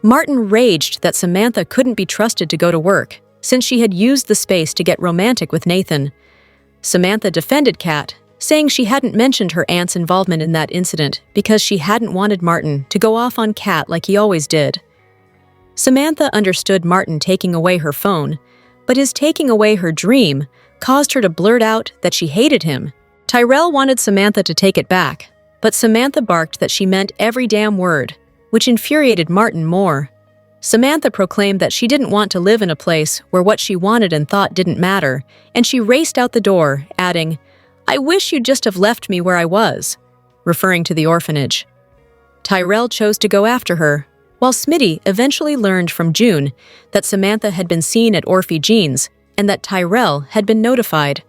Martin raged that Samantha couldn't be trusted to go to work, since she had used the space to get romantic with Nathan. Samantha defended Kat, saying she hadn't mentioned her aunt's involvement in that incident because she hadn't wanted Martin to go off on Kat like he always did. Samantha understood Martin taking away her phone, but his taking away her dream caused her to blurt out that she hated him. Tyrell wanted Samantha to take it back, but Samantha barked that she meant every damn word, which infuriated Martin more. Samantha proclaimed that she didn't want to live in a place where what she wanted and thought didn't matter, and she raced out the door, adding, "I wish you'd just have left me where I was," referring to the orphanage. Tyrell chose to go after her, while Smitty eventually learned from June that Samantha had been seen at Orphe Jean's and that Tyrell had been notified.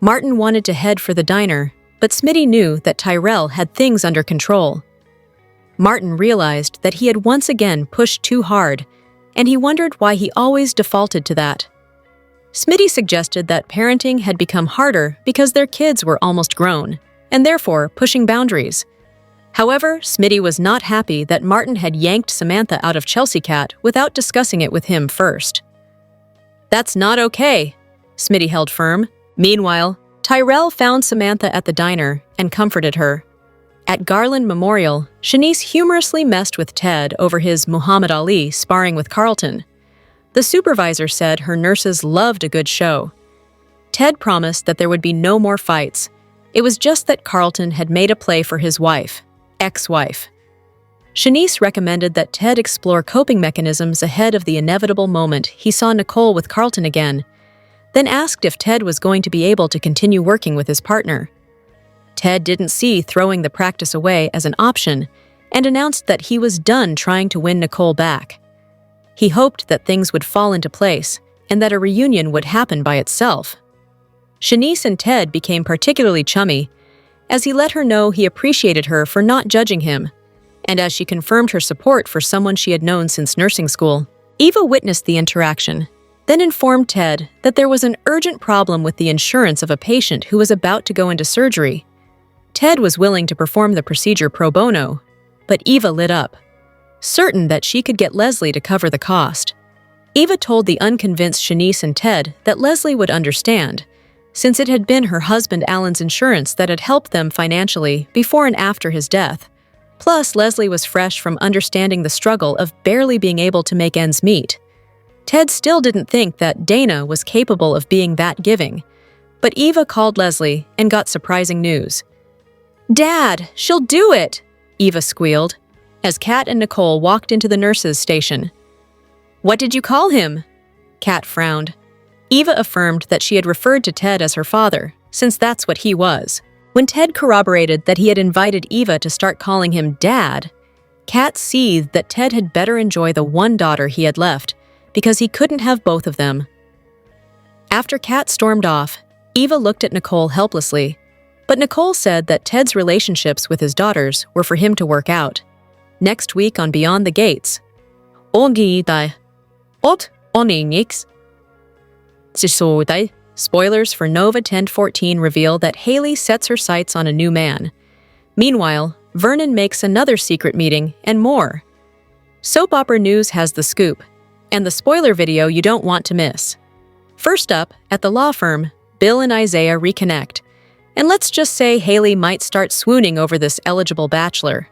Martin wanted to head for the diner, but Smitty knew that Tyrell had things under control. Martin realized that he had once again pushed too hard, and he wondered why he always defaulted to that. Smitty suggested that parenting had become harder because their kids were almost grown, and therefore pushing boundaries. However, Smitty was not happy that Martin had yanked Samantha out of Chelsea Kat without discussing it with him first. "That's not okay," Smitty held firm. Meanwhile, Tyrell found Samantha at the diner and comforted her. At Garland Memorial, Shanice humorously messed with Ted over his Muhammad Ali sparring with Carlton. The supervisor said her nurses loved a good show. Ted promised that there would be no more fights. It was just that Carlton had made a play for his wife, ex-wife. Shanice recommended that Ted explore coping mechanisms ahead of the inevitable moment he saw Nicole with Carlton again, then asked if Ted was going to be able to continue working with his partner. Ted didn't see throwing the practice away as an option and announced that he was done trying to win Nicole back. He hoped that things would fall into place and that a reunion would happen by itself. Shanice and Ted became particularly chummy as he let her know he appreciated her for not judging him, and as she confirmed her support for someone she had known since nursing school. Eva witnessed the interaction, then informed Ted that there was an urgent problem with the insurance of a patient who was about to go into surgery. Ted was willing to perform the procedure pro bono, but Eva lit up, certain that she could get Leslie to cover the cost. Eva told the unconvinced Shanice and Ted that Leslie would understand, since it had been her husband Alan's insurance that had helped them financially before and after his death. Plus, Leslie was fresh from understanding the struggle of barely being able to make ends meet. Ted still didn't think that Dana was capable of being that giving, but Eva called Leslie and got surprising news. "Dad, she'll do it!" Eva squealed, as Kat and Nicole walked into the nurses' station. "What did you call him?" Kat frowned. Eva affirmed that she had referred to Ted as her father, since that's what he was. When Ted corroborated that he had invited Eva to start calling him Dad, Kat seethed that Ted had better enjoy the one daughter he had left, because he couldn't have both of them. After Kat stormed off, Eva looked at Nicole helplessly, but Nicole said that Ted's relationships with his daughters were for him to work out. Next week on Beyond the Gates. Spoilers for Nova 1014 reveal that Haley sets her sights on a new man. Meanwhile, Vernon makes another secret meeting and more. Soap Opera News has the scoop, and the spoiler video you don't want to miss. First up, at the law firm, Bill and Isaiah reconnect. And let's just say Haley might start swooning over this eligible bachelor.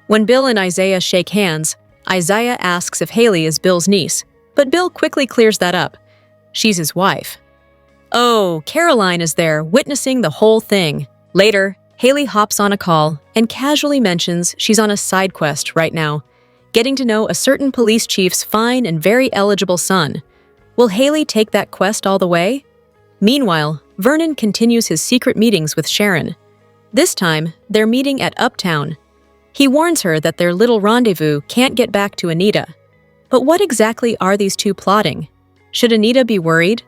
When Bill and Isaiah shake hands, Isaiah asks if Haley is Bill's niece, but Bill quickly clears that up. She's his wife. Oh, Caroline is there, witnessing the whole thing. Later, Haley hops on a call and casually mentions she's on a side quest right now, getting to know a certain police chief's fine and very eligible son. Will Haley take that quest all the way? Meanwhile, Vernon continues his secret meetings with Sharon. This time, they're meeting at Uptown. He warns her that their little rendezvous can't get back to Anita. But what exactly are these two plotting? Should Anita be worried?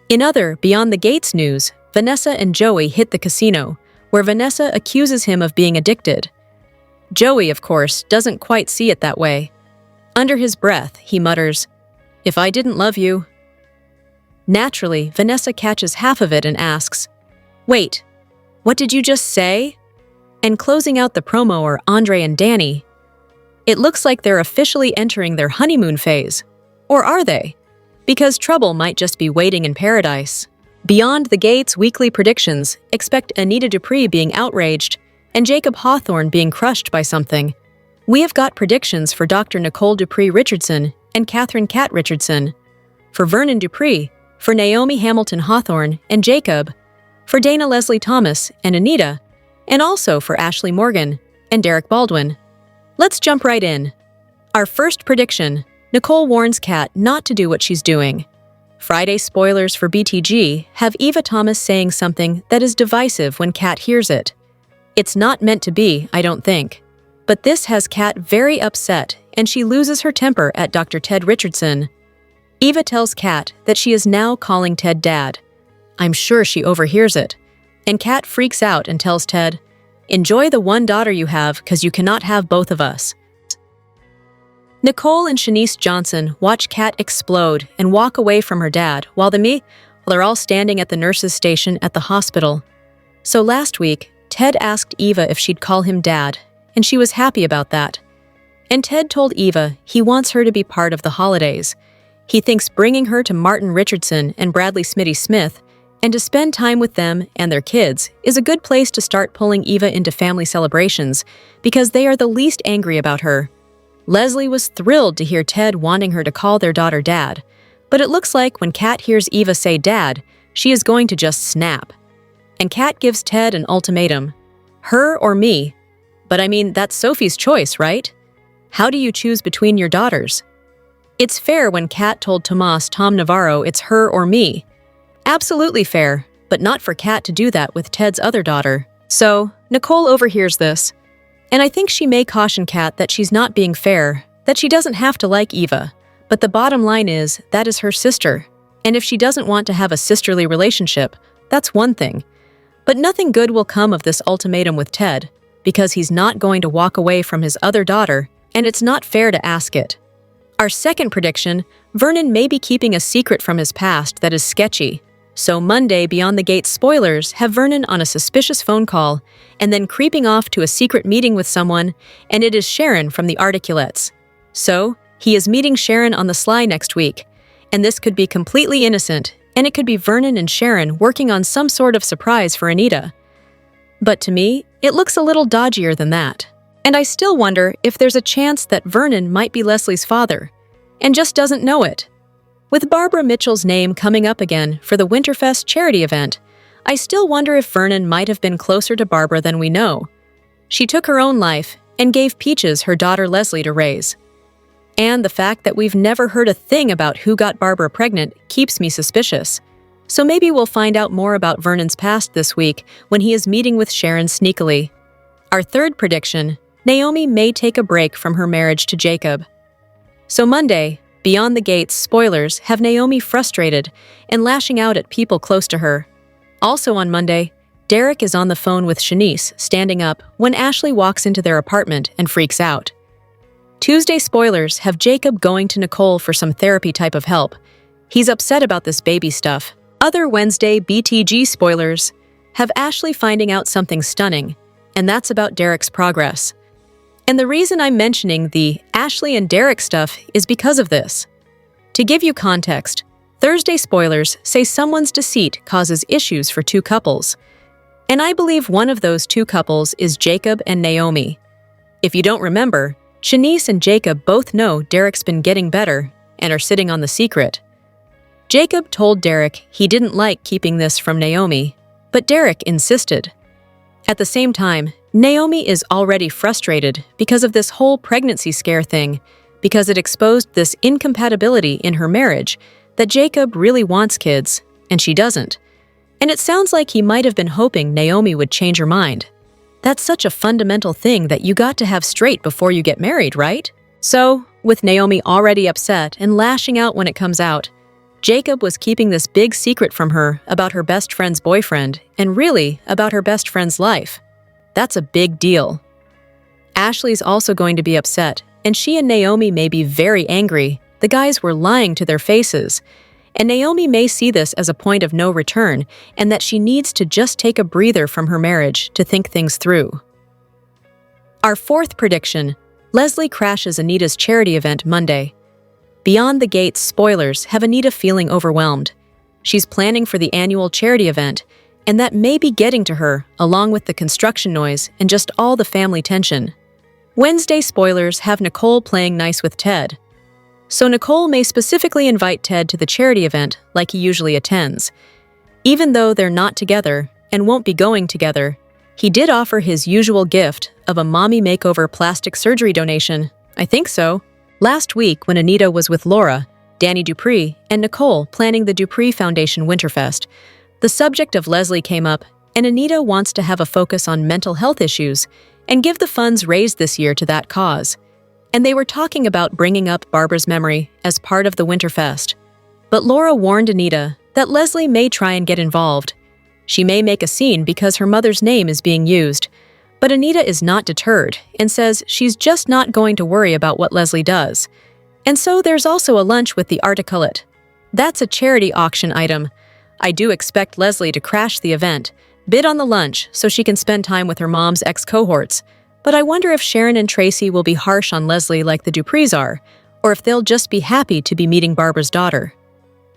In other Beyond the Gates news, Vanessa and Joey hit the casino, where Vanessa accuses him of being addicted. Joey, of course, doesn't quite see it that way. Under his breath, he mutters, "If I didn't love you." Naturally, Vanessa catches half of it and asks, "Wait, what did you just say?" And closing out the promo are Andre and Danny. It looks like they're officially entering their honeymoon phase. Or are they? Because trouble might just be waiting in paradise. Beyond the Gates weekly predictions expect Anita Dupree being outraged and Jacob Hawthorne being crushed by something. We have got predictions for Dr. Nicole Dupree Richardson and Catherine Cat Richardson, for Vernon Dupree, for Naomi Hamilton Hawthorne and Jacob, for Dana Leslie Thomas and Anita, and also for Ashley Morgan and Derek Baldwin. Let's jump right in. Our first prediction, Nicole warns Kat not to do what she's doing. Friday spoilers for BTG have Eva Thomas saying something that is divisive when Kat hears it. It's not meant to be, I don't think. But this has Kat very upset, and she loses her temper at Dr. Ted Richardson. Eva tells Kat that she is now calling Ted Dad. I'm sure she overhears it. And Kat freaks out and tells Ted, "Enjoy the one daughter you have, 'cause you cannot have both of us." Nicole and Shanice Johnson watch Kat explode and walk away from her dad while they're all standing at the nurse's station at the hospital. So last week, Ted asked Eva if she'd call him Dad, and she was happy about that. And Ted told Eva he wants her to be part of the holidays. He thinks bringing her to Martin Richardson and Bradley Smitty Smith and to spend time with them and their kids is a good place to start pulling Eva into family celebrations because they are the least angry about her. Leslie was thrilled to hear Ted wanting her to call their daughter Dad, but it looks like when Kat hears Eva say Dad, she is going to just snap. And Kat gives Ted an ultimatum. Her or me? But I mean, that's Sophie's choice, right? How do you choose between your daughters? It's fair when Kat told Tom Navarro it's her or me. Absolutely fair, but not for Kat to do that with Ted's other daughter. So, Nicole overhears this. And I think she may caution Kat that she's not being fair, that she doesn't have to like Eva. But the bottom line is, that is her sister. And if she doesn't want to have a sisterly relationship, that's one thing. But nothing good will come of this ultimatum with Ted, because he's not going to walk away from his other daughter, and it's not fair to ask it. Our second prediction, Vernon may be keeping a secret from his past that is sketchy. So Monday, Beyond the Gates spoilers have Vernon on a suspicious phone call, and then creeping off to a secret meeting with someone, and it is Sharon from the Articulettes. So, he is meeting Sharon on the sly next week, and this could be completely innocent, and it could be Vernon and Sharon working on some sort of surprise for Anita. But to me, it looks a little dodgier than that. And I still wonder if there's a chance that Vernon might be Leslie's father, and just doesn't know it. With Barbara Mitchell's name coming up again for the Winterfest charity event, I still wonder if Vernon might have been closer to Barbara than we know. She took her own life and gave Peaches her daughter Leslie to raise. And the fact that we've never heard a thing about who got Barbara pregnant keeps me suspicious. So maybe we'll find out more about Vernon's past this week when he is meeting with Sharon sneakily. Our third prediction, Naomi may take a break from her marriage to Jacob. So Monday, Beyond the Gates spoilers have Naomi frustrated and lashing out at people close to her. Also on Monday, Derek is on the phone with Shanice, standing up, when Ashley walks into their apartment and freaks out. Tuesday spoilers have Jacob going to Nicole for some therapy type of help. He's upset about this baby stuff. Other Wednesday BTG spoilers have Ashley finding out something stunning, and that's about Derek's progress. And the reason I'm mentioning the Ashley and Derek stuff is because of this. To give you context, Thursday spoilers say someone's deceit causes issues for two couples. And I believe one of those two couples is Jacob and Naomi. If you don't remember, Shanice and Jacob both know Derek's been getting better and are sitting on the secret. Jacob told Derek he didn't like keeping this from Naomi, but Derek insisted. At the same time, Naomi is already frustrated because of this whole pregnancy scare thing, because it exposed this incompatibility in her marriage that Jacob really wants kids, and she doesn't. And it sounds like he might have been hoping Naomi would change her mind. That's such a fundamental thing that you got to have straight before you get married, right? So, with Naomi already upset and lashing out when it comes out, Jacob was keeping this big secret from her about her best friend's boyfriend, and really about her best friend's life. That's a big deal. Ashley's also going to be upset, and she and Naomi may be very angry. The guys were lying to their faces, and Naomi may see this as a point of no return, and that she needs to just take a breather from her marriage to think things through. Our fourth prediction, Leslie crashes Anita's charity event Monday. Beyond the Gates spoilers have Anita feeling overwhelmed. She's planning for the annual charity event, and that may be getting to her, along with the construction noise and just all the family tension. Wednesday spoilers have Nicole playing nice with Ted. So Nicole may specifically invite Ted to the charity event like he usually attends. Even though they're not together and won't be going together, he did offer his usual gift of a mommy makeover plastic surgery donation. I think so. Last week when Anita was with Laura, Danny Dupree, and Nicole planning the Dupree Foundation Winterfest, the subject of Leslie came up, and Anita wants to have a focus on mental health issues and give the funds raised this year to that cause. And they were talking about bringing up Barbara's memory as part of the Winterfest. But Laura warned Anita that Leslie may try and get involved. She may make a scene because her mother's name is being used. But Anita is not deterred and says she's just not going to worry about what Leslie does. And so there's also a lunch with the Articulate. That's a charity auction item. I do expect Leslie to crash the event, bid on the lunch so she can spend time with her mom's ex-cohorts. But I wonder if Sharon and Tracy will be harsh on Leslie like the Duprees are, or if they'll just be happy to be meeting Barbara's daughter.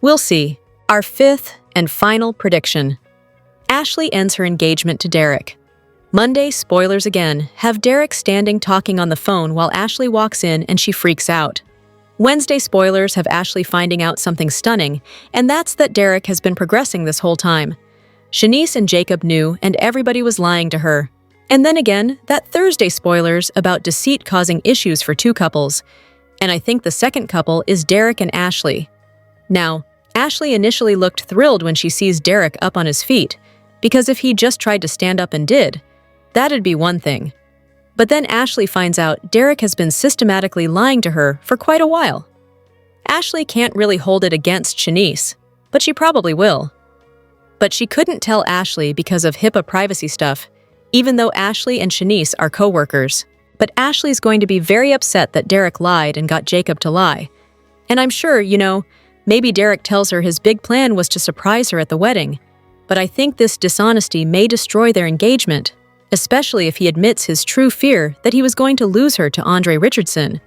We'll see. Our fifth And final prediction. Ashley ends her engagement to Derek. Monday, spoilers again, have Derek standing talking on the phone while Ashley walks in and she freaks out. Wednesday, spoilers have Ashley finding out something stunning, and that's that Derek has been progressing this whole time. Shanice and Jacob knew, and everybody was lying to her. And then again, that Thursday spoilers about deceit causing issues for two couples. And I think the second couple is Derek and Ashley. Now, Ashley initially looked thrilled when she sees Derek up on his feet, because if he just tried to stand up and did, that'd be one thing. But then Ashley finds out Derek has been systematically lying to her for quite a while. Ashley can't really hold it against Shanice, but she probably will. But she couldn't tell Ashley because of HIPAA privacy stuff, even though Ashley and Shanice are co-workers. But Ashley's going to be very upset that Derek lied and got Jacob to lie. And I'm sure, maybe Derek tells her his big plan was to surprise her at the wedding. But I think this dishonesty may destroy their engagement, especially if he admits his true fear that he was going to lose her to Andre Richardson,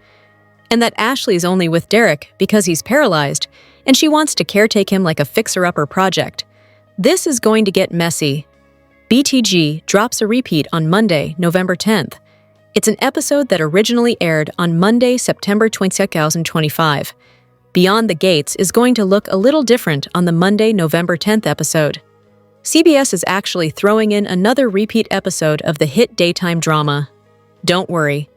and that Ashley's only with Derek because he's paralyzed, and she wants to caretake him like a fixer-upper project. This is going to get messy. BTG drops a repeat on Monday, November 10th. It's an episode that originally aired on Monday, September 2025. Beyond the Gates is going to look a little different on the Monday, November 10th episode. CBS is actually throwing in another repeat episode of the hit daytime drama. Don't worry,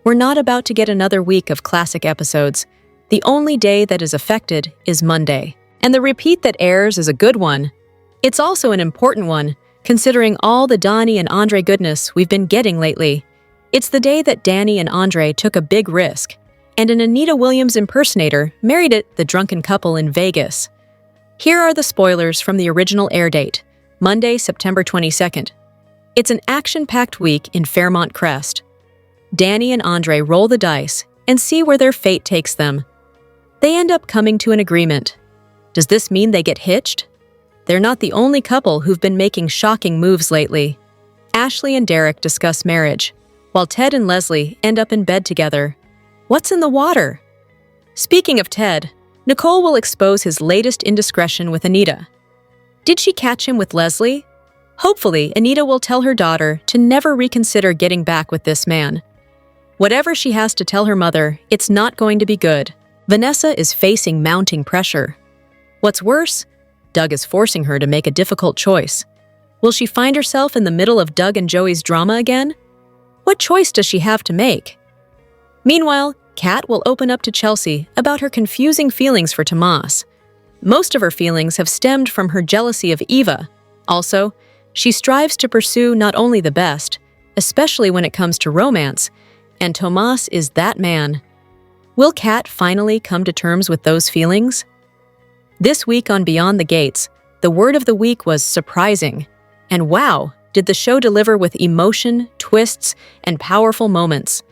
we're not about to get another week of classic episodes. The only day that is affected is Monday. And the repeat that airs is a good one. It's also an important one, considering all the Dani and Andre goodness we've been getting lately. It's the day that Dani and Andre took a big risk, and an Anita Williams impersonator married the drunken couple in Vegas. Here are the spoilers from the original air date. Monday, September 22nd. It's an action-packed week in Fairmont Crest. Dani and Andre roll the dice and see where their fate takes them. They end up coming to an agreement. Does this mean they get hitched? They're not the only couple who've been making shocking moves lately. Ashley and Derek discuss marriage, while Ted and Leslie end up in bed together. What's in the water? Speaking of Ted, Nicole will expose his latest indiscretion with Anita. Did she catch him with Leslie? Hopefully, Anita will tell her daughter to never reconsider getting back with this man. Whatever she has to tell her mother, it's not going to be good. Vanessa is facing mounting pressure. What's worse, Doug is forcing her to make a difficult choice. Will she find herself in the middle of Doug and Joey's drama again? What choice does she have to make? Meanwhile, Kat will open up to Chelsea about her confusing feelings for Tomas. Most of her feelings have stemmed from her jealousy of Eva. Also, she strives to pursue not only the best, especially when it comes to romance, and Tomas is that man. Will Kat finally come to terms with those feelings? This week on Beyond the Gates, the word of the week was surprising. And wow, did the show deliver with emotion, twists, and powerful moments.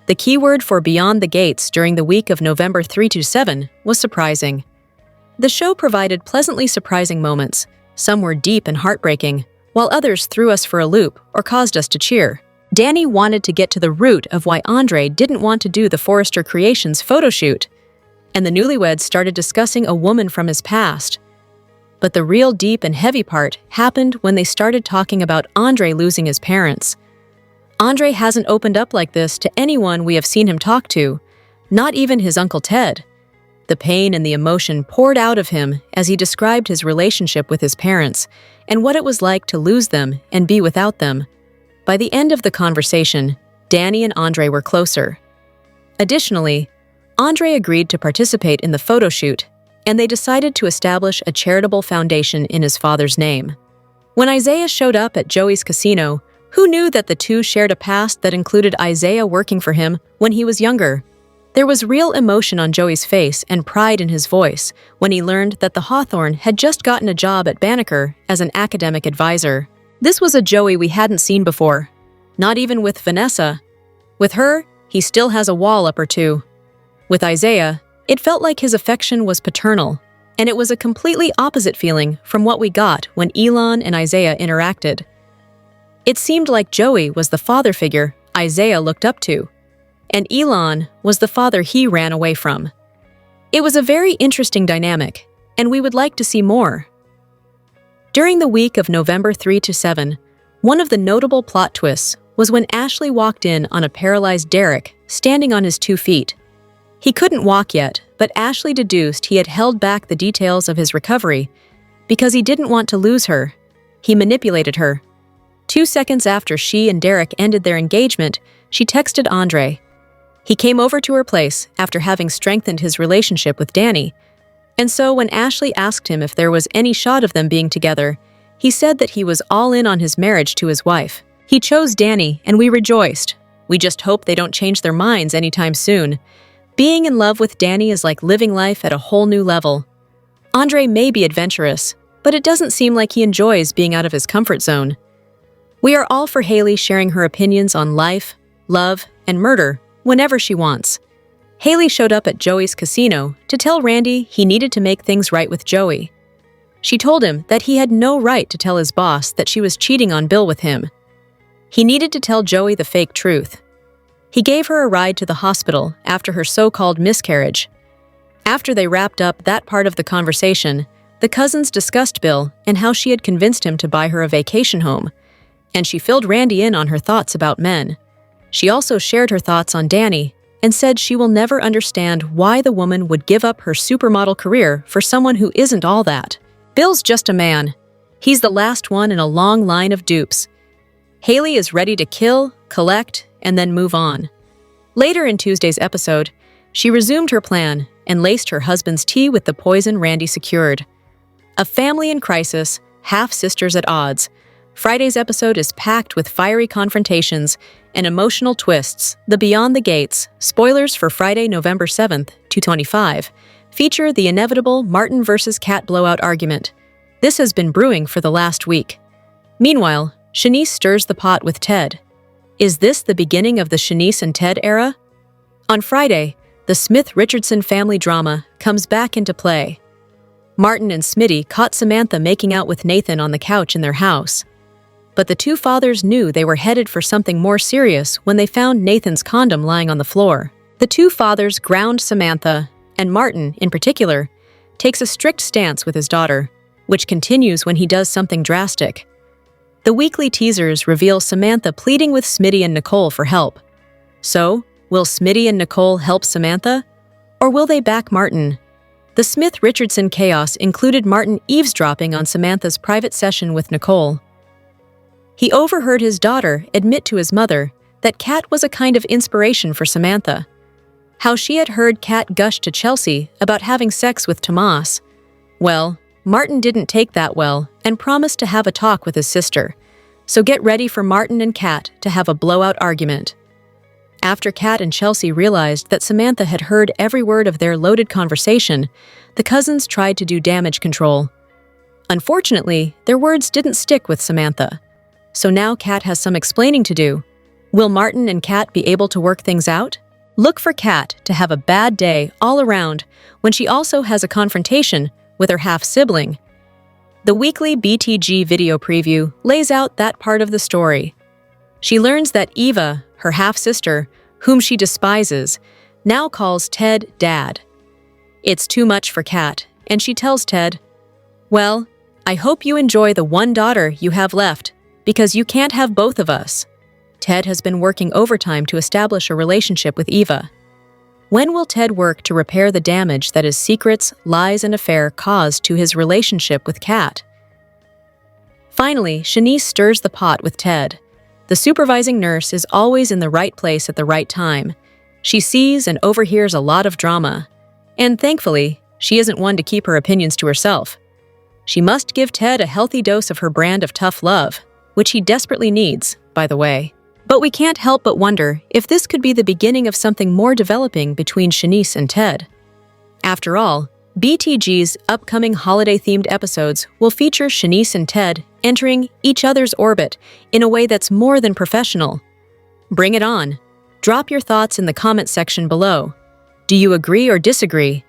The keyword for Beyond the Gates during the week of November 3 to 7 was surprising. The show provided pleasantly surprising moments. Some were deep and heartbreaking, while others threw us for a loop or caused us to cheer. Dani wanted to get to the root of why Andre didn't want to do the Forrester Creations photo shoot, and the newlyweds started discussing a woman from his past. But the real deep and heavy part happened when they started talking about Andre losing his parents. Andre hasn't opened up like this to anyone we have seen him talk to, not even his Uncle Ted. The pain and the emotion poured out of him as he described his relationship with his parents and what it was like to lose them and be without them. By the end of the conversation, Dani and Andre were closer. Additionally, Andre agreed to participate in the photo shoot, and they decided to establish a charitable foundation in his father's name. When Isaiah showed up at Joey's casino, who knew that the two shared a past that included Isaiah working for him when he was younger? There was real emotion on Joey's face and pride in his voice when he learned that the Hawthorne had just gotten a job at Banneker as an academic advisor. This was a Joey we hadn't seen before, not even with Vanessa. With her, he still has a wall up or two. With Isaiah, it felt like his affection was paternal, and it was a completely opposite feeling from what we got when Elon and Isaiah interacted. It seemed like Joey was the father figure Isaiah looked up to, and Elon was the father he ran away from. It was a very interesting dynamic, and we would like to see more. During the week of November 3 to 7, one of the notable plot twists was when Ashley walked in on a paralyzed Derek standing on his 2 feet. He couldn't walk yet, but Ashley deduced he had held back the details of his recovery because he didn't want to lose her. He manipulated her. 2 seconds after she and Derek ended their engagement, she texted Andre. He came over to her place after having strengthened his relationship with Dani. And so when Ashley asked him if there was any shot of them being together, he said that he was all in on his marriage to his wife. He chose Dani, and we rejoiced. We just hope they don't change their minds anytime soon. Being in love with Dani is like living life at a whole new level. Andre may be adventurous, but it doesn't seem like he enjoys being out of his comfort zone. We are all for Haley sharing her opinions on life, love, and murder whenever she wants. Haley showed up at Joey's casino to tell Randy he needed to make things right with Joey. She told him that he had no right to tell his boss that she was cheating on Bill with him. He needed to tell Joey the fake truth. He gave her a ride to the hospital after her so-called miscarriage. After they wrapped up that part of the conversation, the cousins discussed Bill and how she had convinced him to buy her a vacation home, and she filled Randy in on her thoughts about men. She also shared her thoughts on Dani and said she will never understand why the woman would give up her supermodel career for someone who isn't all that. Bill's just a man. He's the last one in a long line of dupes. Haley is ready to kill, collect, and then move on. Later in Tuesday's episode, she resumed her plan and laced her husband's tea with the poison Randy secured. A family in crisis, half-sisters at odds. Friday's episode is packed with fiery confrontations and emotional twists. The Beyond the Gates, spoilers for Friday, November 7th, 2025, feature the inevitable Martin versus Kat blowout argument. This has been brewing for the last week. Meanwhile, Shanice stirs the pot with Ted. Is this the beginning of the Shanice and Ted era? On Friday, the Smith-Richardson family drama comes back into play. Martin and Smitty caught Samantha making out with Nathan on the couch in their house. But the two fathers knew they were headed for something more serious when they found Nathan's condom lying on the floor. The two fathers ground Samantha, and Martin, in particular, takes a strict stance with his daughter, which continues when he does something drastic. The weekly teasers reveal Samantha pleading with Smitty and Nicole for help. So, will Smitty and Nicole help Samantha? Or will they back Martin? The Smith-Richardson chaos included Martin eavesdropping on Samantha's private session with Nicole. He overheard his daughter admit to his mother that Kat was a kind of inspiration for Samantha. How she had heard Kat gush to Chelsea about having sex with Tomas. Well, Martin didn't take that well and promised to have a talk with his sister. So get ready for Martin and Kat to have a blowout argument. After Kat and Chelsea realized that Samantha had heard every word of their loaded conversation, the cousins tried to do damage control. Unfortunately, their words didn't stick with Samantha. So now Kat has some explaining to do. Will Martin and Kat be able to work things out? Look for Kat to have a bad day all around when she also has a confrontation with her half-sibling. The weekly BTG video preview lays out that part of the story. She learns that Eva, her half-sister, whom she despises, now calls Ted Dad. It's too much for Kat, and she tells Ted, "Well, I hope you enjoy the one daughter you have left, because you can't have both of us." Ted has been working overtime to establish a relationship with Eva. When will Ted work to repair the damage that his secrets, lies, and affair caused to his relationship with Kat? Finally, Shanice stirs the pot with Ted. The supervising nurse is always in the right place at the right time. She sees and overhears a lot of drama. And thankfully, she isn't one to keep her opinions to herself. She must give Ted a healthy dose of her brand of tough love, which he desperately needs, by the way. But we can't help but wonder if this could be the beginning of something more developing between Shanice and Ted. After all, BTG's upcoming holiday-themed episodes will feature Shanice and Ted entering each other's orbit in a way that's more than professional. Bring it on. Drop your thoughts in the comment section below. Do you agree or disagree?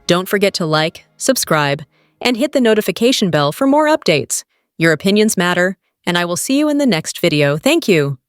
Don't forget to like, subscribe, and hit the notification bell for more updates. Your opinions matter, and I will see you in the next video. Thank you.